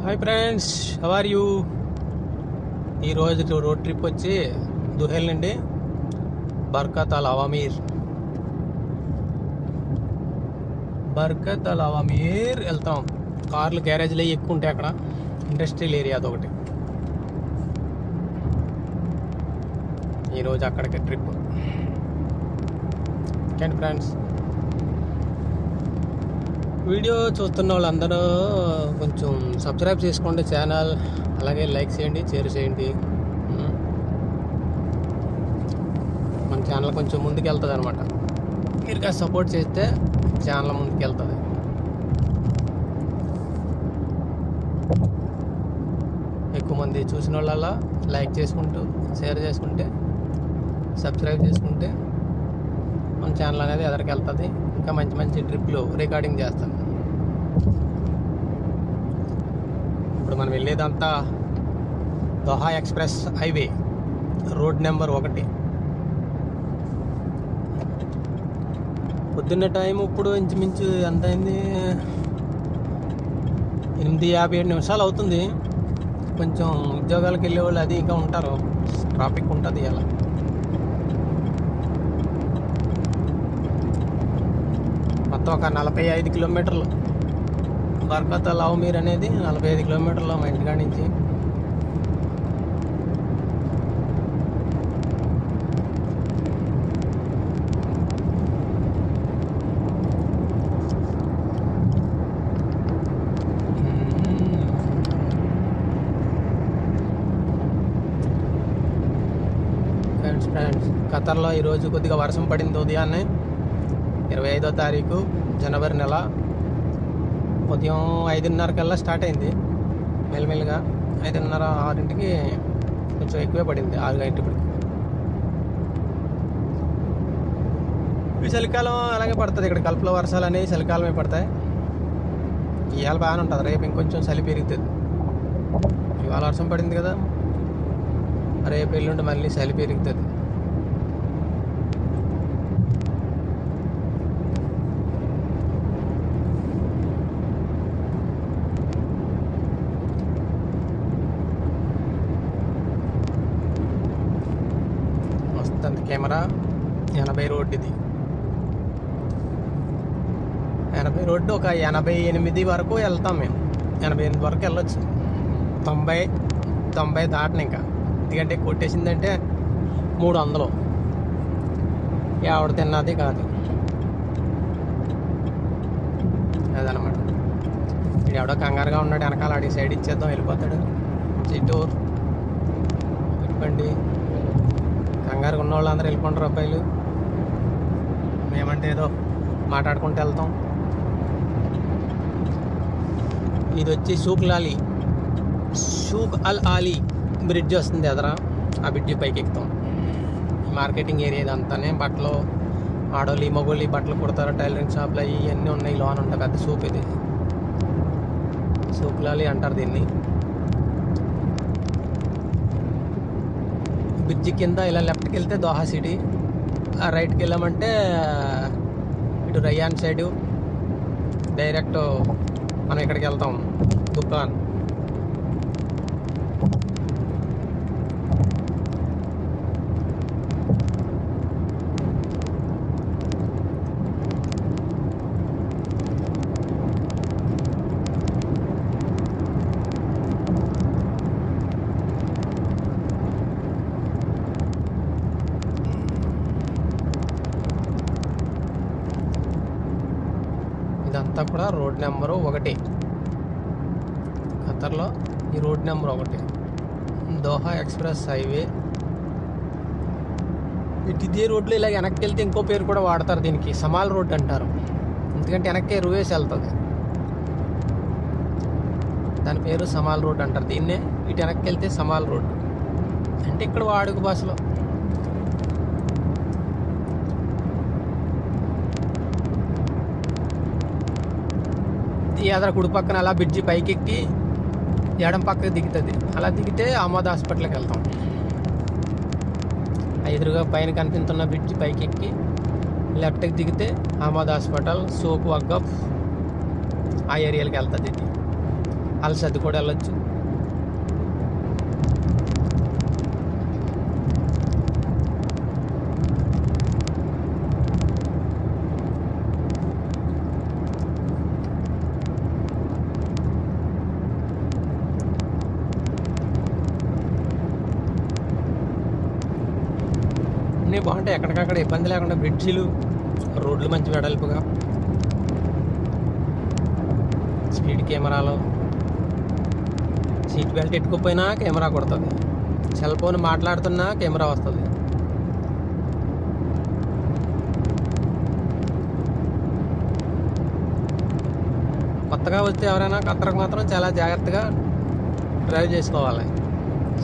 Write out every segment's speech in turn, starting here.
Hi friends, how are you? ఈరోజు road trip వచ్చి దుహేల్ నుండి బర్కత్ అల్ అవామీర్ వెళ్తాం. కార్లు గ్యారేజ్లు అవి ఎక్కువ ఉంటాయి అక్కడ. ఇండస్ట్రియల్ ఏరియా అదొకటి. ఈరోజు అక్కడికి ట్రిప్. ఓకే ఫ్రెండ్స్, వీడియో చూస్తున్న వాళ్ళందరూ కొంచెం సబ్స్క్రైబ్ చేసుకోండి ఛానల్, అలాగే లైక్ చేయండి, షేర్ చేయండి. మన ఛానల్ కొంచెం ముందుకు వెళ్తుంది అనమాట. మీరు కాస్త సపోర్ట్ చేస్తే ఛానల్ ముందుకు వెళ్తుంది. ఎక్కువ మంది చూసిన వాళ్ళ లైక్ చేసుకుంటూ, షేర్ చేసుకుంటే, సబ్స్క్రైబ్ చేసుకుంటే మన ఛానల్ అనేది ఎదరికి వెళ్తుంది. ఇంకా మంచి మంచి ట్రిప్లు రికార్డింగ్ చేస్తాను. ఇప్పుడు మనం వెళ్ళేదంతా Doha express highway, road number 1. పొద్దున్న టైం ఇప్పుడు ఇంచుమించు ఎంత అయింది, 8:57 అవుతుంది. కొంచెం ఉద్యోగాలకు వెళ్ళేవాళ్ళు అది ఇంకా ఉంటారు, ట్రాఫిక్ ఉంటుంది. అలా మొత్తం ఒక 45 కిలోమీటర్లు. బర్కత్ అల్ అవామీర్ అనేది 45 కిలోమీటర్లు మా ఇంటికాడ నుంచి. ఫ్రెండ్స్, ఖతర్లో ఈరోజు కొద్దిగా వర్షం పడింది. ఉదయాన్నే 25వ తారీఖు జనవరి నెల ఉదయం 5:30 కల్లా స్టార్ట్ అయింది. మెల్లమెల్లగా 5:30, 6కి కొంచెం ఎక్కువే పడింది. 6 గంటలకి. ఈ చలికాలం అలాగే పడుతుంది ఇక్కడ. కల్పలో వర్షాలు అనేవి చలికాలమే పడతాయి. ఇవాళ బాగానే ఉంటుంది, రేపు ఇంకొంచెం చలి పెరుగుతుంది. ఇవాళ వర్షం పడింది కదా, రేపు ఎల్లుండి మళ్ళీ చలి పెరుగుతుంది. Camera 80 road. ఇది 80 రోడ్డు. ఒక 88 వరకు వెళ్తాం మేము. 88 వరకు వెళ్ళొచ్చు. 90 దాటని ఇంకా. ఎందుకంటే కొట్టేసిందంటే 300. ఎవడ తిన్నది కాదు అదనమాట. ఇప్పుడు ఎవడో కంగారుగా ఉన్నాడు వెనకాల, అడిగి సైడ్ ఇచ్చేద్దాం, వెళ్ళిపోతాడు. చిట్టూరు పెట్టుకోండి. కంగారుగా ఉన్న వాళ్ళు అందరూ వెళ్ళిపోంటారు అబ్బాయిలు. మేమంటే ఏదో మాట్లాడుకుంటూ వెళ్తాం. ఇది వచ్చి షూక్ అల్ ఆలీ బ్రిడ్జ్ వస్తుంది ఎదరా. ఆ బ్రిడ్జ్ పైకి ఎక్కుతాం. Marketing area ఇదంతానే. బట్టలు, ఆడోళ్ళు మగోళ్ళు బట్టలు కుడతారు, టైలరింగ్ షాప్లు అవి ఇవన్నీ ఉన్నాయి. లోన్ ఉంటాయి. పెద్ద షూక్ ఇది, షూక్ లాలీ అంటారు దీన్ని. బ్రిడ్జి కింద ఇలా లెఫ్ట్కి వెళ్తే దోహా సిటీ, రైట్కి వెళ్ళామంటే ఇటు రయ్యాన్ సైడు డైరెక్ట్ మనం ఇక్కడికి వెళ్తాం, దుకాన్. ఇదంతా కూడా రోడ్ నెంబరు 1. ఖతర్లో ఈ road number 1 Doha express highway. ఇదే రోడ్లో ఇలా వెనక్కి వెళ్తే ఇంకో పేరు కూడా వాడతారు దీనికి, సమాల్ రోడ్ అంటారు. ఎందుకంటే వెనక్కి రువేసి వెళ్తుంది, దాని పేరు సమాల్ రోడ్ అంటారు దీన్నే. ఇటు వెనక్కి వెళ్తే సమాల్ రోడ్ అంటే ఇక్కడ వాడుక భాషలో. ఈ ఎదర కుడి పక్కన అలా బ్రిడ్జి పైకి ఎక్కి ఎడం పక్కకి దిగుతుంది. అలా దిగితే అహ్మద్ హాస్పిటల్కి వెళ్తాం. ఎదురుగా పైన కనిపిస్తున్న బ్రిడ్జి పైకి ఎక్కి లెఫ్ట్కి దిగితే అహ్మద్ హాస్పిటల్, సోక్ వగ్గఫ్ ఆ ఏరియాకి వెళ్తుంది. ఇది అలసద్ది కూడా వెళ్ళొచ్చు. అన్నీ బాగుంటాయి, ఎక్కడికక్కడ ఇబ్బంది లేకుండా బ్రిడ్జిలు, రోడ్లు మంచి వెడల్పుగా, స్పీడ్ కెమెరాలు, సీట్ బెల్ట్ ఎట్టుకుపోయినా కెమెరా కొడుతుంది, సెల్ ఫోన్ మాట్లాడుతున్నా కెమెరా వస్తుంది. కొత్తగా వస్తే ఎవరైనా ఖతరకు మాత్రం చాలా జాగ్రత్తగా డ్రైవ్ చేసుకోవాలి.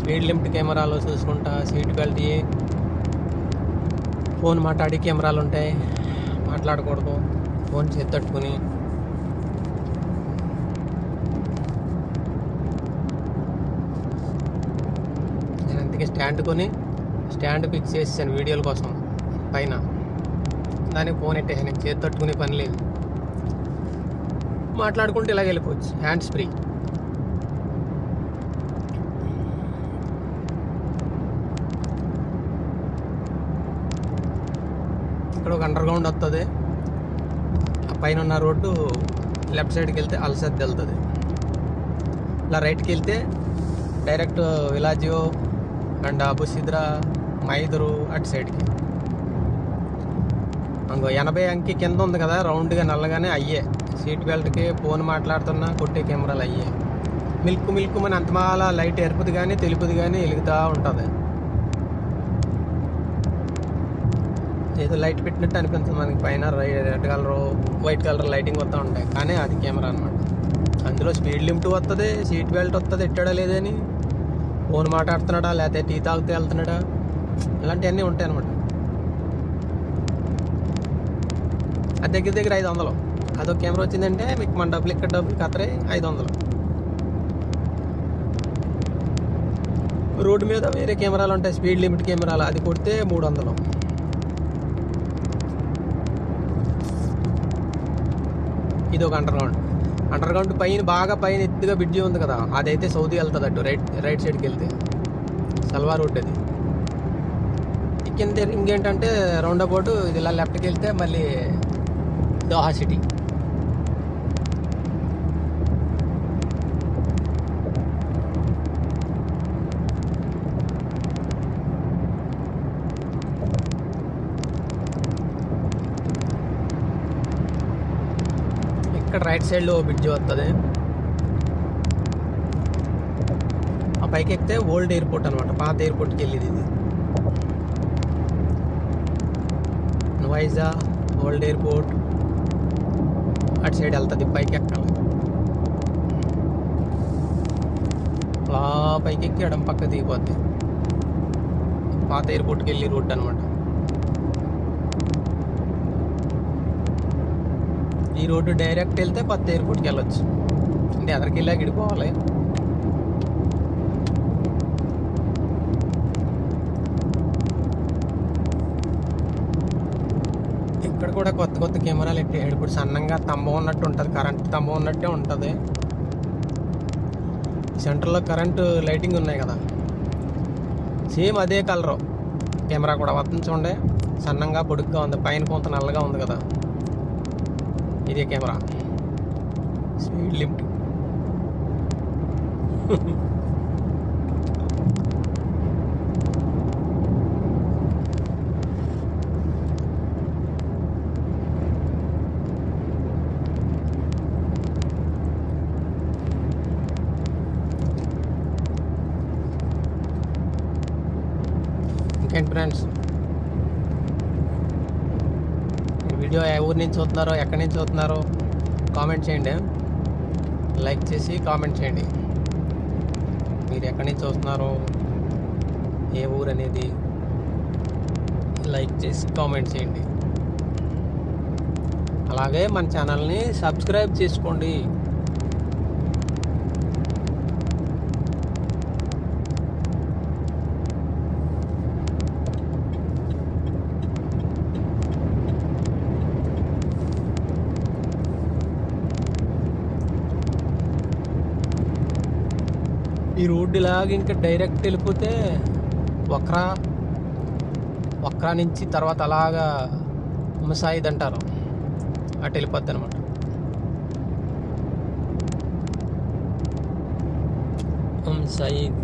స్పీడ్ లిమిట్ కెమెరాలు చూసుకుంటా, సీట్ బెల్ట్, ఫోన్ మాట్లాడి కెమెరాలు ఉంటాయి, మాట్లాడకూడదు, ఫోన్ చేతి తట్టుకుని. నేను అందుకే స్టాండ్ ఫిక్స్ చేసాను వీడియోల కోసం పైన, దానికి ఫోన్ ఎట్టేసాను, నేను చేతి తట్టుకునే పని లేదు, మాట్లాడుకుంటే ఇలాగ వెళ్ళిపోవచ్చు, హ్యాండ్స్ ఫ్రీ. ఇక్కడ ఒక అండర్ గ్రౌండ్ వస్తుంది, ఆ పైన ఉన్న రోడ్డు లెఫ్ట్ సైడ్కి వెళ్తే అలసద్ది వెళ్తుంది. ఇలా రైట్కి వెళ్తే డైరెక్ట్ విలాజియో అండ్ అబుసిద్రా, మైదరు అటు సైడ్కి. ఇంకో 80 అంకి కింద ఉంది కదా రౌండ్గా నల్లగానే, అయ్యే సీట్ బెల్ట్కి, ఫోన్ మాట్లాడుతున్నా కొట్టే కెమెరాలు అయ్యే. మిల్క్ మన అంతమాల లైట్ ఎరుపుది కానీ తెలుపుది కానీ వెలుగుతూ ఉంటుంది. ఏదో లైట్ పెట్టినట్టు అనిపిస్తుంది మనకి, పైన red colour white colour lighting వస్తూ ఉంటాయి, కానీ అది కెమెరా అనమాట. అందులో స్పీడ్ లిమిట్ వస్తుంది, సీట్ బెల్ట్ వస్తుంది, ఎట్టాడా లేదని, ఫోన్ మాట్లాడుతున్నాడా లేకపోతే టీ తాగుతూ వెళ్తున్నాడా, ఇలాంటివన్నీ ఉంటాయి అనమాట. అది దగ్గర 500. అదొక కెమెరా వచ్చిందంటే మీకు మన డబ్బులు ఇక్కడ డబ్బులు కత్తరే 500. రోడ్డు మీద వేరే కెమెరాలు ఉంటాయి, స్పీడ్ లిమిట్ కెమెరాలు, అది కొడితే 300. ఇది ఒక అండర్ గ్రౌండ్ పైన ఎత్తుగా బ్రిడ్జి ఉంది కదా, అదైతే సౌదీ వెళ్తుంది అటు రైట్ సైడ్కి వెళ్తే, సల్వార్ రోడ్ అది. కింద ఇంకేంటంటే రౌండ్ అబౌట్ ఇది ఇలా లెఫ్ట్కి వెళ్తే మళ్ళీ దోహా సిటీ. ఇక్కడ రైట్ సైడ్లో బ్రిడ్జి వస్తుంది, ఆ పైకి ఎక్కితే ఓల్డ్ ఎయిర్పోర్ట్ అనమాట, పాత ఎయిర్పోర్ట్కి వెళ్ళేది ఇది. నువైజా ఓల్డ్ ఎయిర్పోర్ట్ అటు సైడ్ వెళ్తుంది, పైకి ఎక్కాలి. అలా పైకి ఎక్కి ఎడం పక్క దిగిపోద్ది, పాత ఎయిర్పోర్ట్కి వెళ్ళి రోడ్ అనమాట. ఈ రోడ్డు డైరెక్ట్ వెళ్తే కొత్త ఎయిర్పోర్ట్కి వెళ్ళొచ్చు, అంటే ఎదరికి వెళ్ళా గిడిపోవాలి. ఇక్కడ కూడా కొత్త కెమెరాలు ఎట్టాడు. ఇప్పుడు సన్నంగా స్తంభం ఉన్నట్టు ఉంటుంది, కరెంట్ స్తంభం ఉన్నట్టే ఉంటుంది. సెంటర్లో కరెంటు లైటింగ్ ఉన్నాయి కదా, సేమ్ అదే కలరు కెమెరా కూడా వస్తుంది చూడండి, సన్నంగా పొడుగ్గా ఉంది, పైన కొంత నల్లగా ఉంది కదా, ఇదే కెమెరా. స్పీడ్ లిమిట్ ఇంకేంటి ఫ్రెండ్స్, వీడియో ఏ ఊరి నుంచి చూస్తున్నారో, ఎక్కడి నుంచి చూస్తున్నారో కామెంట్ చేయండి, లైక్ చేసి కామెంట్ చేయండి. మీరు ఎక్కడి నుంచి చూస్తున్నారో, ఏ ఊరు అనేది లైక్ చేసి కామెంట్ చేయండి. అలాగే మన ఛానల్ని సబ్స్క్రైబ్ చేసుకోండి. ఈ రోడ్డు ఇలాగ ఇంకా డైరెక్ట్ వెళ్ళిపోతే వక్రా నుంచి తర్వాత అలాగా ముసాయిద్ అంటారు, అటు వెళ్ళిపోద్ది అనమాట. ముసాయిద్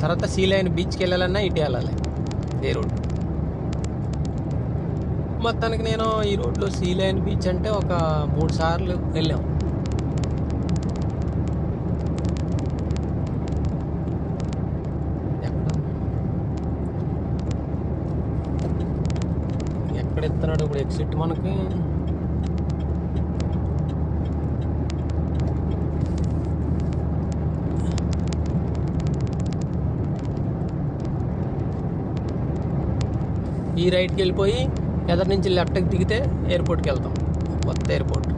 తర్వాత సీ లైన్ బీచ్కి వెళ్ళాలన్నా ఇటు వెళ్ళాలి, ఏ రోడ్డు. మొత్తానికి నేను ఈ రోడ్లో సీ లైన్ బీచ్ అంటే ఒక 3 సార్లు వెళ్ళాం. ఎక్కడ ఎత్తున్నాడు ఇప్పుడు ఎగ్జిట్ మనకి? ఈ రైట్కి వెళ్ళిపోయి ఎదరి నుంచి లెఫ్ట్కి దిగితే ఎయిర్పోర్ట్కి వెళ్తాం, కొత్త ఎయిర్పోర్ట్.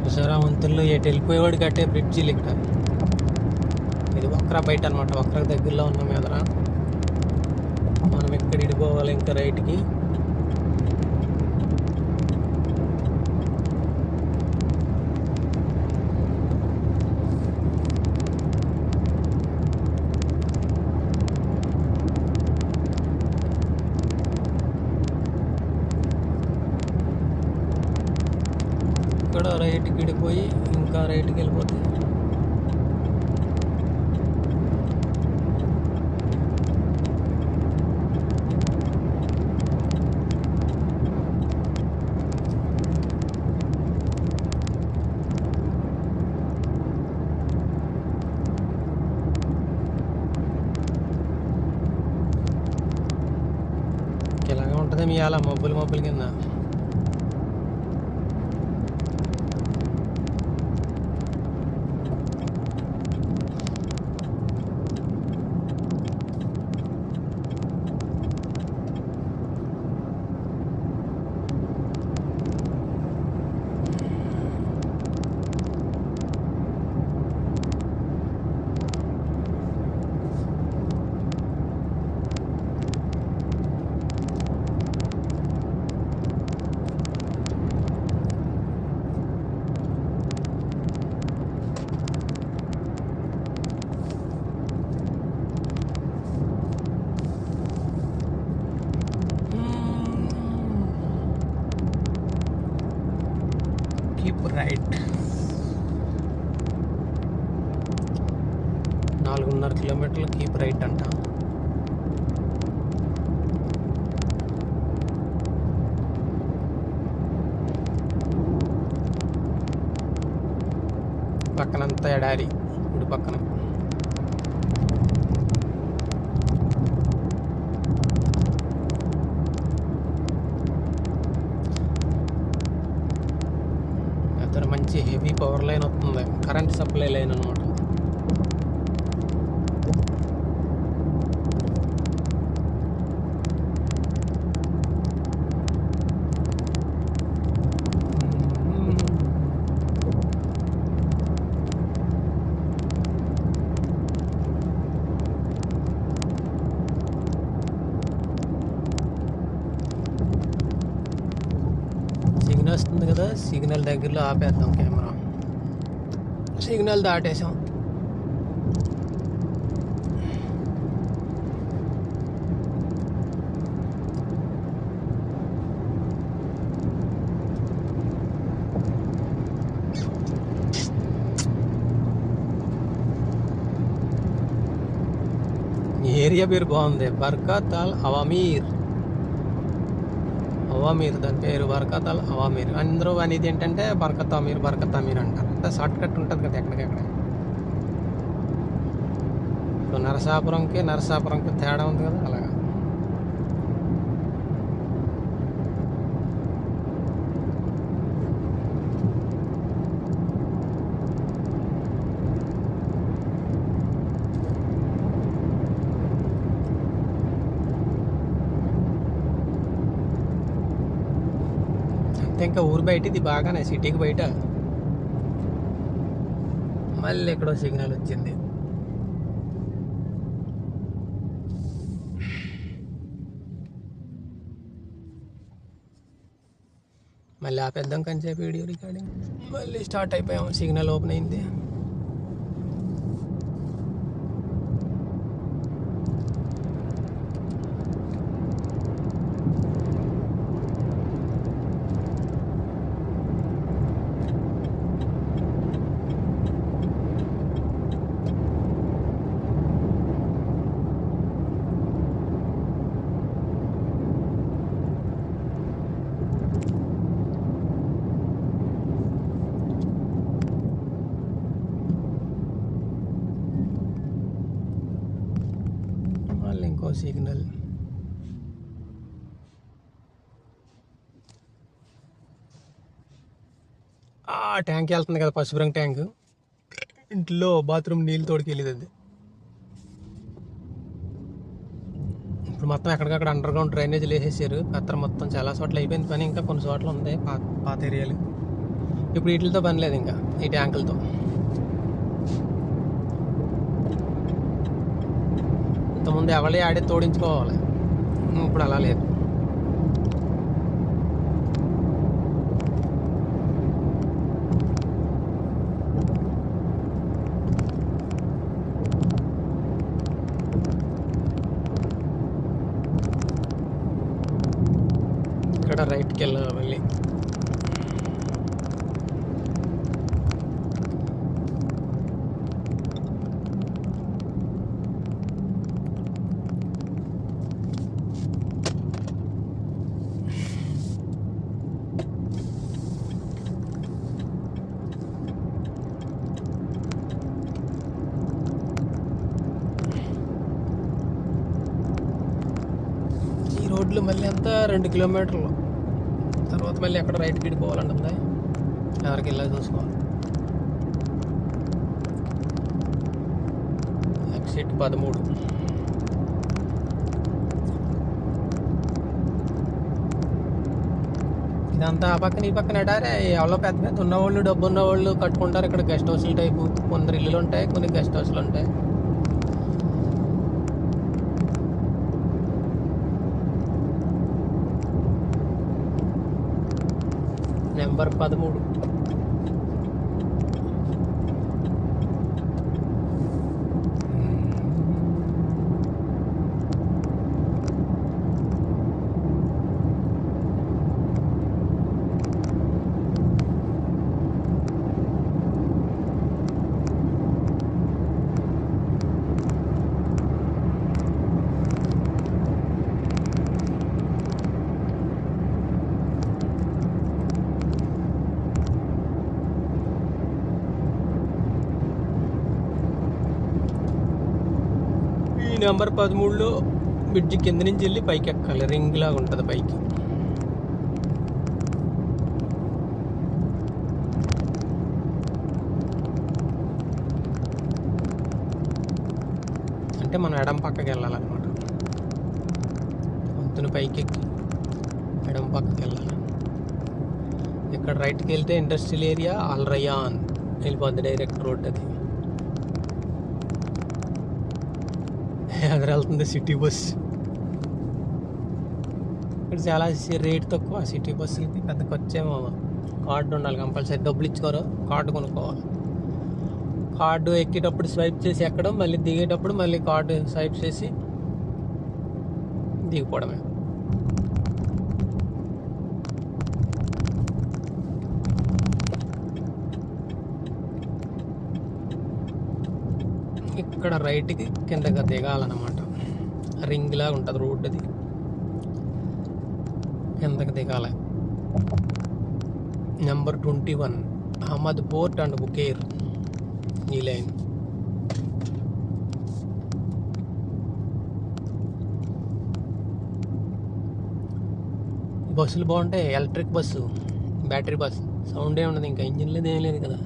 చూసారా వంతుల్లో ఎటు వెళ్ళిపోయేవాడికి అట్టే బ్రిడ్జిలు ఇక్కడ. ఇది వక్రా బయట అనమాట, వక్రా దగ్గరలో ఉన్నాం ఎదరా. మనం ఎక్కడ ఇడిపోవాలి ఇంకా రైట్కి. ఇక్కడ రైట్కి విడిపోయి ఇంకా రైట్కి వెళ్ళిపోతుంది. ఇలాగే ఉంటుంది మీ అలా మబ్బుల కింద. Keep right. 4.5 కిలోమీటర్లు కీప్ రైట్ అంట. పక్కనంతా ఎడారి, గుడి పక్కన. అతను మంచి హెవీ పవర్ లైన్ వస్తుంది, కరెంట్ సప్లై లైన్ అనమాట. వస్తుంది కదా, సిగ్నల్ దగ్గరలో ఆపేద్దాం కెమెరా. సిగ్నల్ దాటేసాం. ఏరియా పేరు బాగుంది, బర్కత్ అల్ అవామీర్. అవామీర్ దాని పేరు, బర్కత్ అల్ అవామీర్. అందరూ అనేది ఏంటంటే బర్కత్ అమీర్ అంటారు. అంతా షార్ట్ కట్ ఉంటుంది కదా ఎక్కడికెక్కడ. ఇప్పుడు నరసాపురంకి తేడా ఉంది కదా, అలాగా. ఇంకా ఊరు బయట ఇది బాగానే, సిటీకి బయట. మళ్ళీ ఎక్కడో సిగ్నల్ వచ్చింది. మళ్ళీ ఆపేద్దాం కొంచెంసేపు వీడియో రికార్డింగ్. మళ్ళీ స్టార్ట్ అయిపోయాము, సిగ్నల్ ఓపెన్ అయింది. ఇంకో సిగ్నల్. ట్యాంక్ వెళ్తుంది కదా, పసుపు రంగు ట్యాంక్. ఇంట్లో బాత్రూమ్ నీళ్ళు తోడుకెళ్ళేది అది. ఇప్పుడు మొత్తం ఎక్కడికక్కడ అండర్ గ్రౌండ్ డ్రైనేజీలు వేసేసారు. కత్తర మొత్తం చాలా చోట్ల అయిపోయింది పని, ఇంకా కొన్ని చోట్ల ఉంది పాత ఏరియాలు. ఇప్పుడు వీటితో పని లేదు ఇంకా, ఈ ట్యాంకులతో. ఇంతకుముందు ఎవరి ఆడే తోడించుకోవాలి, ఇప్పుడు అలా లేదు. ఇక్కడ రైట్కి వెళ్ళాలి మళ్ళీ. రోడ్లు మళ్ళీ అంతా 2 కిలోమీటర్లు తర్వాత మళ్ళీ ఎక్కడ రైట్కి వెళ్ళిపోవాలంటుంది. ఎవరికి వెళ్ళాలి చూసుకోవాలి. ఎగ్జిట్ 13. ఇదంతా ఆ పక్కన ఈ పక్కన ఎడారే. ఎవరో పెద్ద పెద్ద ఉన్నవాళ్ళు, డబ్బు ఉన్నవాళ్ళు కట్టుకుంటారు ఇక్కడ గెస్ట్ హౌస్ల టైపు. కొందరు ఇల్లులు ఉంటాయి, కొన్ని గెస్ట్ హౌస్లు ఉంటాయి. నెంబర్ 13. నెంబర్ 13లో బ్రిడ్జి కింద నుంచి వెళ్ళి పైకి ఎక్కాలి, రింగ్ లాగా ఉంటుంది పైకి. అంటే మనం ఎడం పక్కకి వెళ్ళాలన్నమాట. వంతున పైకి ఎక్కి ఎడం పక్కకి వెళ్ళాలి. ఇక్కడ రైట్కి వెళ్తే ఇండస్ట్రియల్ ఏరియా అల్ రయాన్ వెళ్ళిపోద్ది, డైరెక్ట్ రోడ్ అది. ఎదురు వెళ్తుంది సిటీ బస్. ఇక్కడ చాలా రేట్ తక్కువ సిటీ బస్సులకి. పెద్ద ఖర్చేమో. కార్డు ఉండాలి కంపల్సరీ, డబ్బులు ఇచ్చుకోరు, కార్డు కొనుక్కోవాలి. కార్డు ఎక్కేటప్పుడు స్వైప్ చేసి ఎక్కడం, మళ్ళీ దిగేటప్పుడు మళ్ళీ కార్డు స్వైప్ చేసి దిగిపోవడమే. ఇక్కడ రైట్కి కిందగా దిగాలన్నమాట. రింగ్ లాగా ఉంటుంది రోడ్. అది కిందకి దిగాలి. నెంబర్ 21 అహ్మద్ పోర్ట్ అండ్ బుకేర్ ఈ లైన్. బస్సులు బాగుంటాయి. ఎలక్ట్రిక్ బస్సు, బ్యాటరీ బస్సు, సౌండే ఉండదు, ఇంకా ఇంజిన్ లేదు ఏం లేదు కదా.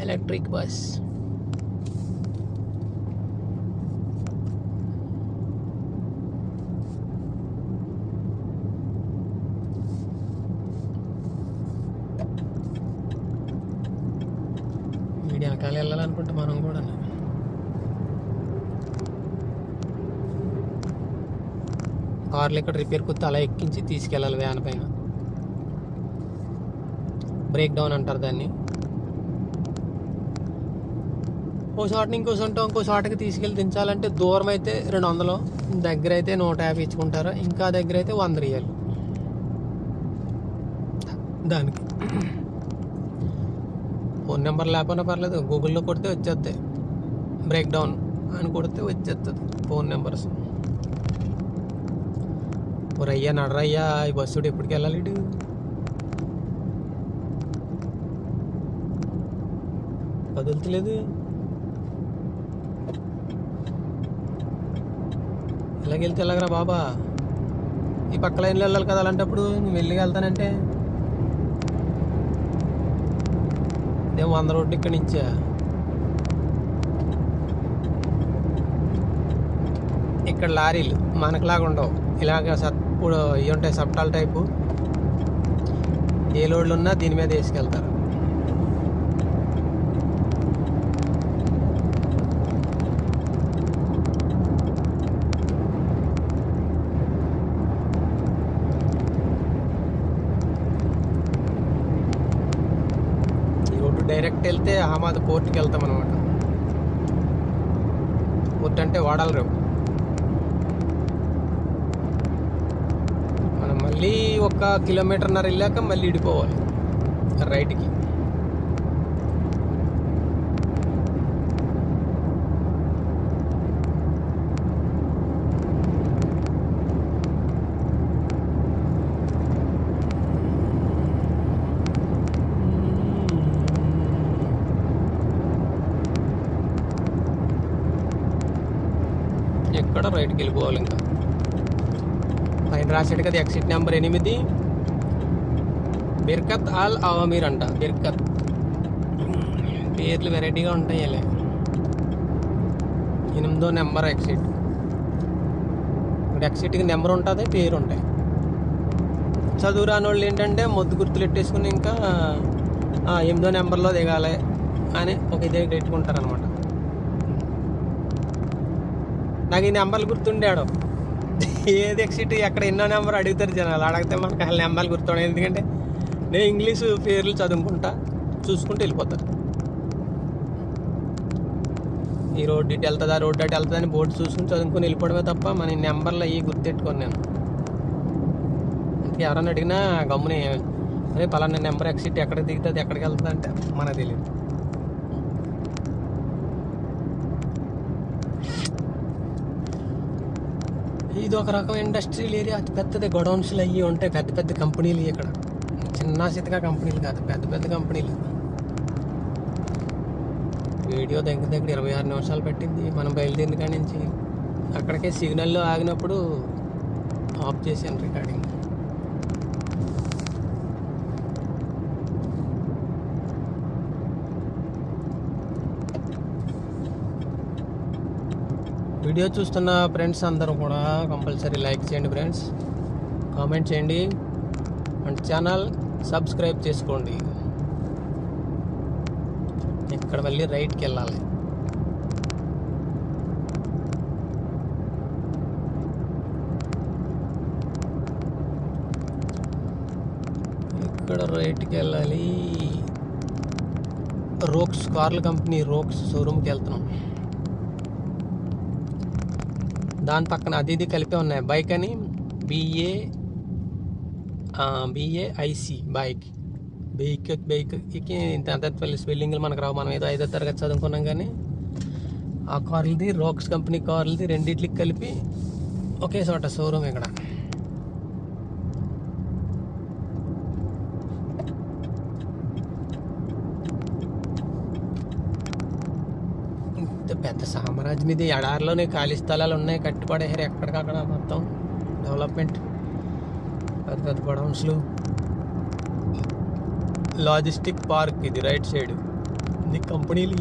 Electric bus. వీడి వెనకాల వెళ్ళాలనుకుంటే మనం కూడా కార్లు ఇక్కడ రిపేర్ కొత్త అలా ఎక్కించి తీసుకెళ్ళాలి వ్యాన్ పైన. బ్రేక్ డౌన్ అంటారు దాన్ని. ఓ చోటని ఇంకో చోటకి తీసుకెళ్ళి దించాలంటే దూరం అయితే 200, దగ్గర అయితే 150 ఇచ్చుకుంటారు. ఇంకా దగ్గర అయితే 100 రియాలు దానికి. ఫోన్ నెంబర్ లేకపోయినా పర్లేదు, గూగుల్లో కొడితే వచ్చేస్తాయి. బ్రేక్ డౌన్ అని కొడితే వచ్చేస్తుంది ఫోన్ నెంబర్స్. రయ్యా నడరయ్యా, ఈ బస్సుడు ఎప్పటికి వెళ్ళాలి? ఇటు కదులుతలేదు. ఇలాగెళ్తే ఎలాగరా బాబా? ఈ పక్క లైన్లో వెళ్ళాలి కదా. అలాంటప్పుడు నువ్వు వెళ్ళి వెళ్తానంటే ఇదేమో 100 రోడ్డు ఇక్కడి నుంచా. ఇక్కడ లారీలు మనకులాగా ఉండవు. ఇలాగ ఇప్పుడు ఇవి ఉంటాయి సప్టాల్ టైపు. ఏ లోడ్లు ఉన్నా దీని మీద వేసుకెళ్తారు. ఈ రోడ్డు డైరెక్ట్ వెళ్తే అహ్మద్ పోర్ట్కి వెళ్తాం అనమాట. పోర్ట్ అంటే వాడాలి రేపు. మళ్ళీ 1 కిలోమీటర్న్నర వెళ్ళాక మళ్ళీ ఇడిపోవాలి రైట్కి. ఎక్కడ రైట్కి వెళ్ళిపోవాలి. ఇంకా పైన రాసాడు కదా ఎగ్జిట్ నెంబర్ 8, బిర్కత్ అల్ అవమీర్ అంట. బిర్కత్ పేర్లు వెరైటీగా ఉంటాయి. 8వ నెంబర్ ఎగ్జిట్. ఇప్పుడు ఎగ్జిట్కి నెంబర్ ఉంటుంది, పేరు ఉంటాయి. చదువు రాని వాళ్ళు ఏంటంటే మొద్దు గుర్తులు పెట్టేసుకుని ఇంకా 8వ నెంబర్లో దిగాలి అని ఒక ఇదే పెట్టుకుంటారనమాట. నాకు ఈ నెంబర్లు గుర్తుండాడు. ఏది ఎగ్జిట్ ఎక్కడ ఎన్నో నెంబర్ అడుగుతారు జనాలు. అడిగితే మనకు అసలు నెంబర్లు గుర్తుండే. ఎందుకంటే నేను ఇంగ్లీషు పేర్లు చదువుకుంటా, చూసుకుంటూ వెళ్ళిపోతాను. ఈ రోడ్డు ఇటు వెళ్తుందా, రోడ్డు అటు వెళ్తుందా అని బోర్డు చూసుకుని చదువుకుని వెళ్ళిపోవడమే తప్ప మన నెంబర్లు అవి గుర్తెట్టుకోను నేను. అందుకే ఎవరన్నా అడిగినా గమ్ముని అదే పలానా నెంబర్ ఎగ్జిట్ ఎక్కడికి దిగుతుంది, ఎక్కడికి వెళ్తుంది అంటే మనకు తెలియదు. ఇది ఒక రకం ఇండస్ట్రియల్ ఏరియా. అతి పెద్దది గొడౌన్స్లు అయ్యి ఉంటాయి. పెద్ద పెద్ద కంపెనీలు ఇక్కడ. చిన్న చితగా కంపెనీలు కాదు, పెద్ద పెద్ద కంపెనీలు. వీడియో దగ్గర 26 నిమిషాలు పెట్టింది. మనం బయలుదేరిన కాడి నుంచి అక్కడికే సిగ్నల్లో ఆగినప్పుడు ఆఫ్ చేశాను రికార్డింగ్. వీడియో చూస్తున్న ఫ్రెండ్స్ అందరూ కూడా కంపల్సరీ లైక్ చేయండి ఫ్రెండ్స్, కామెంట్ చేయండి అండ్ ఛానల్ సబ్స్క్రైబ్ చేసుకోండి. ఇక్కడ మళ్ళీ రైట్కి వెళ్ళాలి. ఇక్కడ రైట్కి వెళ్ళాలి. రోక్స్ కార్ల కంపెనీ రోక్స్ షోరూమ్కి వెళ్తున్నాం. దాని పక్కన అది ఇది కలిపే ఉన్నాయి. బైక్ అని BAIC బైక్. బైక్కి ఇంత స్పెల్లింగ్లు మనకు రావు. మనం ఏదో 5వ తరగతి చదువుకున్నాం కానీ ఆ కార్లది రోక్స్ కంపెనీ కార్లది రెండిట్లకి కలిపి ఒకే చోట షోరూమ్ ఇక్కడ. ఇంత పెద్ద సామ్రాజ్యం ఇది. ఎడారిలోనే ఖాళీ స్థలాలు ఉన్నాయి, కట్టుపడేసారు ఎక్కడికక్కడ మొత్తం డెవలప్మెంట్. పెద్ద పెద్ద గొడౌన్స్లు, లాజిస్టిక్ పార్క్ ఇది రైట్ సైడ్. ఇది కంపెనీలు,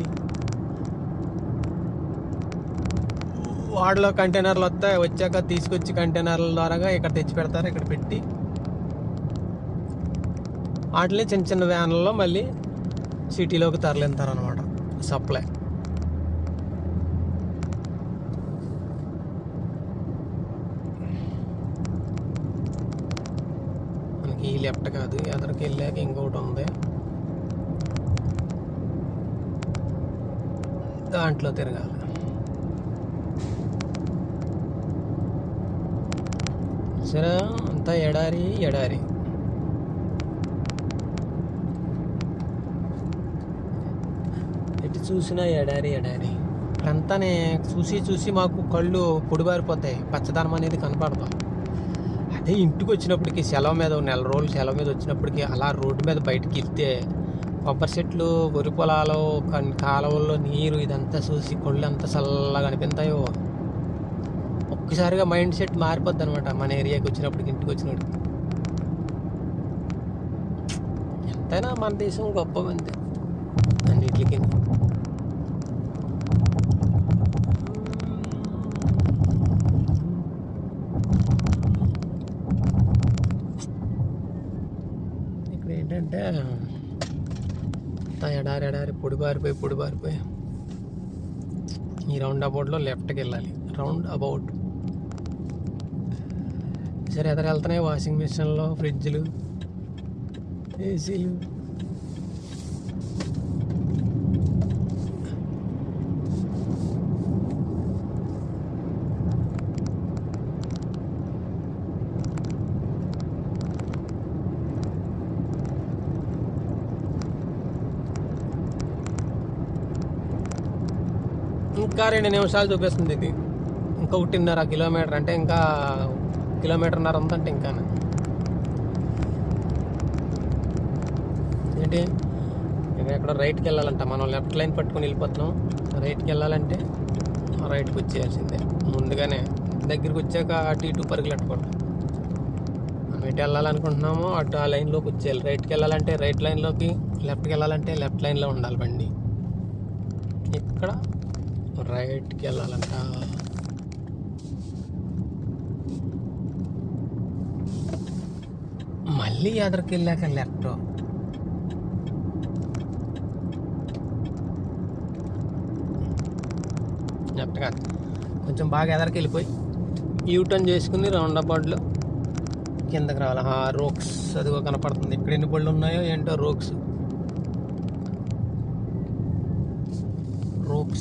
వాడిలో కంటైనర్లు వస్తాయి, వచ్చాక తీసుకొచ్చి కంటైనర్ల ద్వారాగా ఇక్కడ తెచ్చి పెడతారు. ఇక్కడ పెట్టి వాటిని చిన్న చిన్న వ్యాన్లలో మళ్ళీ సిటీలోకి తరలింతారు అనమాట సప్లై. మనకి ఈ లెఫ్ట్ కాదు, ఎదరికి వెళ్ళాక ఇంకొకటి ఉంది, దాంట్లో తిరగాలి. సరే, అంతా ఎడారి ఎడారి. ఎటు చూసినా ఎడారి ఎడారి. ఇక్కడంతానే చూసి చూసి మాకు కళ్ళు పొడిబారిపోతాయి, పచ్చదనం అనేది కనపడదు. అదే ఇంటికి వచ్చినప్పటికి సెలవు మీద, నెల రోజులు సెలవు మీద వచ్చినప్పటికి అలా రోడ్డు మీద బయటకు వెళ్తే కొబ్బరి చెట్లు, వరి పొలాలు, కాలువల్లో నీరు, ఇదంతా చూసి కళ్ళు ఎంత చల్లగా అనిపిస్తాయో. ఒక్కసారిగా మైండ్ సెట్ మారిపోద్ది అనమాట మన ఏరియాకి వచ్చినప్పటికి, ఇంటికి వచ్చినప్పటికి. ఎంతైనా మన దేశం గొప్ప అంతే అన్నిటికి. ఇక్కడ ఏంటంటే ఎడారి ఎడారి పొడిబారిపోయి ఈ రౌండ్ అబౌట్లో లెఫ్ట్కి వెళ్ళాలి. Round about. సరే, ఎదురు వెళ్తున్నాయి వాషింగ్ మిషన్లు, ఫ్రిడ్జ్లు, ఏసీలు. ఇంకా 2 నిమిషాలు చూపిస్తుంది ఇది. ఇంకా 1.5 కిలోమీటర్ అంటే, ఇంకా 1.5 కిలోమీటర్న్నర ఉందంటే. ఇంకా ఏంటి, ఎక్కడ రైట్కి వెళ్ళాలంట. మనం లెఫ్ట్ లైన్ పట్టుకొని వెళ్ళిపోతున్నాం. రైట్కి వెళ్ళాలంటే రైట్కి వచ్చేయాల్సిందే. ముందుగానే దగ్గరికి వచ్చాక అటు ఇటు పరుగులెట్టకూడదు. మనం ఎటు వెళ్ళాలనుకుంటున్నామో అటు ఆ లైన్లోకి వచ్చేయాలి. రైట్కి వెళ్ళాలంటే రైట్ లైన్లోకి, లెఫ్ట్కి వెళ్ళాలంటే లెఫ్ట్ లైన్లో ఉండాలి బండి. ఇక్కడ రైట్కి వెళ్ళాలంట. మళ్ళీ ఎదరికి వెళ్ళాక లెఫ్ట్. లెఫ్ట్ కాదు, కొంచెం బాగా ఎదరికి వెళ్ళిపోయి యూటర్న్ చేసుకుని రౌండ్ అబౌట్లో కిందకి రావాలి. రోక్స్ అదిగో కనపడుతుంది. ఇక్కడ ఎన్ని బళ్ళు ఉన్నాయో ఏంటో. రోక్స్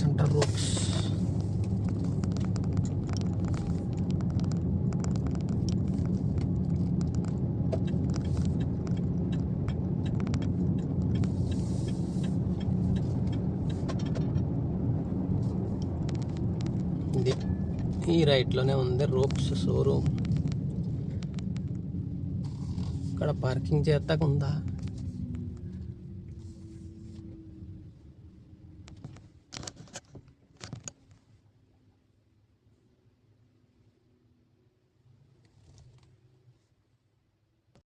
అంటారు, రోక్స్. ఇది ఈ రైట్లోనే ఉంది రోక్స్ షోరూమ్. ఇక్కడ పార్కింగ్ చేస్తాక ఉందా?